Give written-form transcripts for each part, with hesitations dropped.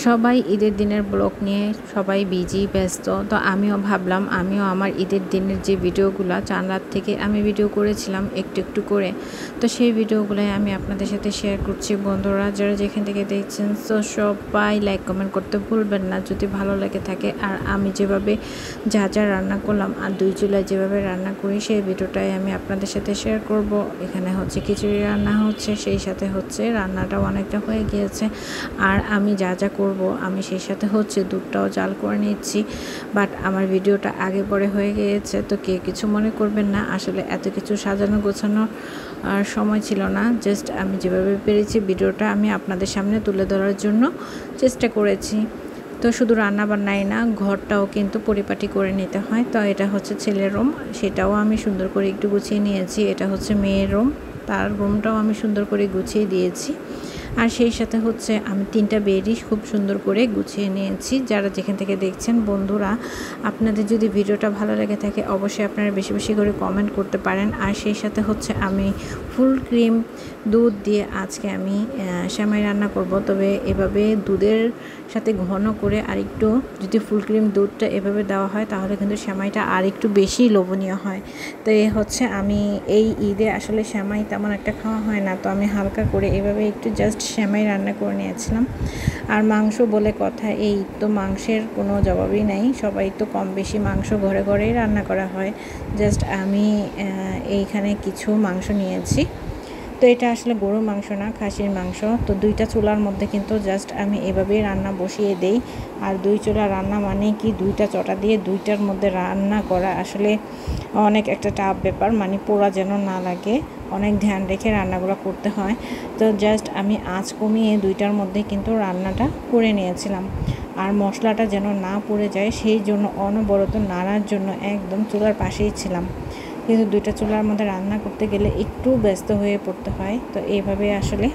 সবাই ঈদের দিনের ব্লগ নিয়ে সবাই বিজি ব্যস্ত। তো আমিও ভাবলাম আমিও আমার ঈদের দিনের যে ভিডিওগুলো চার রাত থেকে আমি ভিডিও করেছিলাম একটু একটু করে, তো সেই ভিডিওগুলোই আমি আপনাদের সাথে শেয়ার করছি। বন্ধুরা যারা যেখান থেকে দেখছেন, তো সবাই লাইক কমেন্ট করতে ভুলবেন না যদি ভালো লেগে থাকে। আর আমি যেভাবে যা যা রান্না করলাম আর দুই চুলায় যেভাবে রান্না করি সেই ভিডিওটাই আমি আপনাদের সাথে শেয়ার করব। এখানে হচ্ছে খিচুড়ি রান্না হচ্ছে, সেই সাথে হচ্ছে রান্নাটাও অনেকটা হয়ে গিয়েছে। আর আমি যা যা করব আমি সেই সাথে হচ্ছে দুধটাও জাল করে নিচ্ছি। বাট আমার ভিডিওটা আগে পরে হয়ে গিয়েছে, তো কে কিছু মনে করবেন না। আসলে এত কিছু সাজানো গোছানো আর সময় ছিল না। জাস্ট আমি যেভাবে পেরেছি ভিডিওটা আমি আপনাদের সামনে তুলে ধরার জন্য চেষ্টা করেছি। তো শুধু রান্না বান্নাই না, ঘরটাও কিন্তু পরিপাটি করে নিতে হয়। তো এটা হচ্ছে ছেলের রুম, সেটাও আমি সুন্দর করে একটু গুছিয়ে নিয়েছি। এটা হচ্ছে মেয়ের রুম, তার রুমটাও আমি সুন্দর করে গুছিয়ে দিয়েছি। আর সেই সাথে হচ্ছে আমি 3টা বেডই খুব সুন্দর করে গুছিয়ে নিয়েছি। যারা যেখান থেকে দেখছেন বন্ধুরা, আপনাদের যদি ভিডিওটা ভালো লেগে থাকে অবশ্যই আপনারা বেশি বেশি করে কমেন্ট করতে পারেন। আর সেই সাথে হচ্ছে আমি ফুল ক্রিম দুধ দিয়ে আজকে আমি সেমাই রান্না করব। তবে এভাবে দুধের সাথে ঘন করে আর একটু যদি ফুল ক্রিম দুধটা এভাবে দেওয়া হয় তাহলে কিন্তু সেমাইটা আর একটু বেশি লোভনীয় হয়। তো এই হচ্ছে আমি এই ঈদে আসলে সেমাই তেমন একটা খাওয়া হয় না, তো আমি হালকা করে এভাবে একটু জাস্ট সেমাই রান্না করে নিয়েছিলাম। আর মাংস বলে কথা, এই তো মাংসের কোনো জবাবই নাই। সবাই তো কম বেশি মাংস ঘরে ঘরেই রান্না করা হয়। জাস্ট আমি এইখানে কিছু মাংস নিয়েছি। তো এটা আসলে গরুর মাংস না, খাসির মাংস। তো 2টা চুলার মধ্যে কিন্তু জাস্ট আমি এভাবেই রান্না বসিয়ে দেই। আর 2 চুলা রান্না মানে কি 2টা চটা দিয়ে 2টার মধ্যে রান্না করা আসলে অনেক একটা টাফ ব্যাপার, মানে পোড়া যেন না লাগে, অনেক ধ্যান রেখে রান্নাগুলো করতে হয়। তো জাস্ট আমি আঁচ কমিয়ে 2টার মধ্যে কিন্তু রান্নাটা করে নিয়েছিলাম। আর মশলাটা যেন না পুড়ে যায় সেই জন্য অনবরত নাড়ার জন্য একদম চুলার পাশেই ছিলাম। কিন্তু 2টা চুলার মধ্যে রান্না করতে গেলে একটু ব্যস্ত হয়ে পড়তে হয়। তো এইভাবে আসলে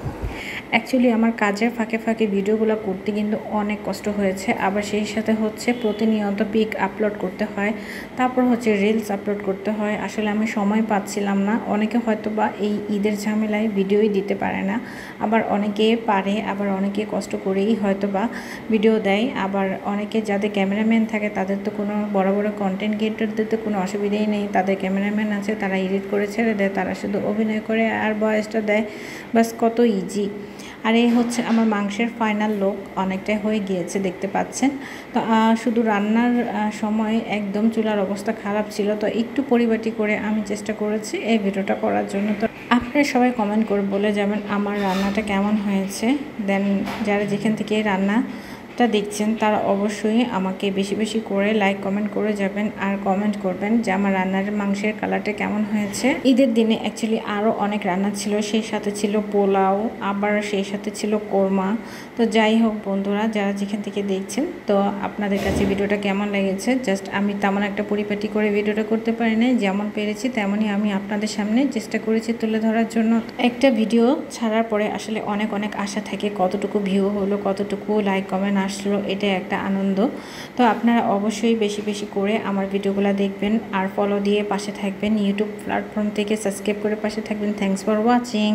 অ্যাকচুয়ালি আমার কাজের ফাঁকে ফাঁকে ভিডিওগুলো করতে কিন্তু অনেক কষ্ট হয়েছে। আবার সেই সাথে হচ্ছে প্রতিনিয়ত পিক আপলোড করতে হয়, তারপর হচ্ছে রিলস আপলোড করতে হয়। আসলে আমি সময় পাচ্ছিলাম না। অনেকে হয়তো বা এই ঈদের ঝামেলায় ভিডিওই দিতে পারে না, আবার অনেকে পারে, আবার অনেকে কষ্ট করেই হয়তো বা ভিডিও দেয়। আবার অনেকে যাদের ক্যামেরাম্যান থাকে তাদের তো কোনো বড় বড় কন্টেন্ট ক্রিয়েটরদের তো কোনো অসুবিধাই নেই, তাদের ক্যামেরাম্যান আছে, তারা এডিট করে ছেড়ে দেয়, তারা শুধু অভিনয় করে আর ভয়েসটা দেয়, বাস কত ইজি। আর এই হচ্ছে আমার মাংসের ফাইনাল লুক, অনেকটাই হয়ে গিয়েছে দেখতে পাচ্ছেন। তো শুধু রান্নার সময় একদম চুলার অবস্থা খারাপ ছিল, তো একটু পরিপাটি করে আমি চেষ্টা করেছি এই ভিডিওটা করার জন্য। তো আপনারা সবাই কমেন্ট করে বলে যাবেন আমার রান্নাটা কেমন হয়েছে। দেন যারা যেখান থেকে রান্নাটা দেখছেন তারা অবশ্যই আমাকে বেশি বেশি করে লাইক কমেন্ট করে যাবেন আর কমেন্ট করবেন যে আমার রান্নার মাংসের কালারটা কেমন হয়েছে। ঈদের দিনে অ্যাকচুয়ালি আরও অনেক রান্না ছিল, সেই সাথে ছিল পোলাও, আবার সেই সাথে ছিল কোরমা। তো যাই হোক বন্ধুরা, যারা যেখান থেকে দেখছেন, তো আপনাদের কাছে ভিডিওটা কেমন লেগেছে। জাস্ট আমি তেমন একটা পরিপাটি করে ভিডিওটা করতে পারি নাই, যেমন পেরেছি তেমনই আমি আপনাদের সামনে চেষ্টা করেছি তুলে ধরার জন্য। একটা ভিডিও ছাড়ার পরে আসলে অনেক অনেক আশা থাকে, কতটুকু ভিউ হলো, কতটুকু লাইক কমেন্ট আসলো, এটা একটা আনন্দ। তো আপনারা অবশ্যই বেশি বেশি করে আমার ভিডিওগুলো দেখবেন আর ফলো দিয়ে পাশে থাকবেন। ইউটিউব প্ল্যাটফর্ম থেকে সাবস্ক্রাইব করে পাশে থাকবেন। Thanks for watching.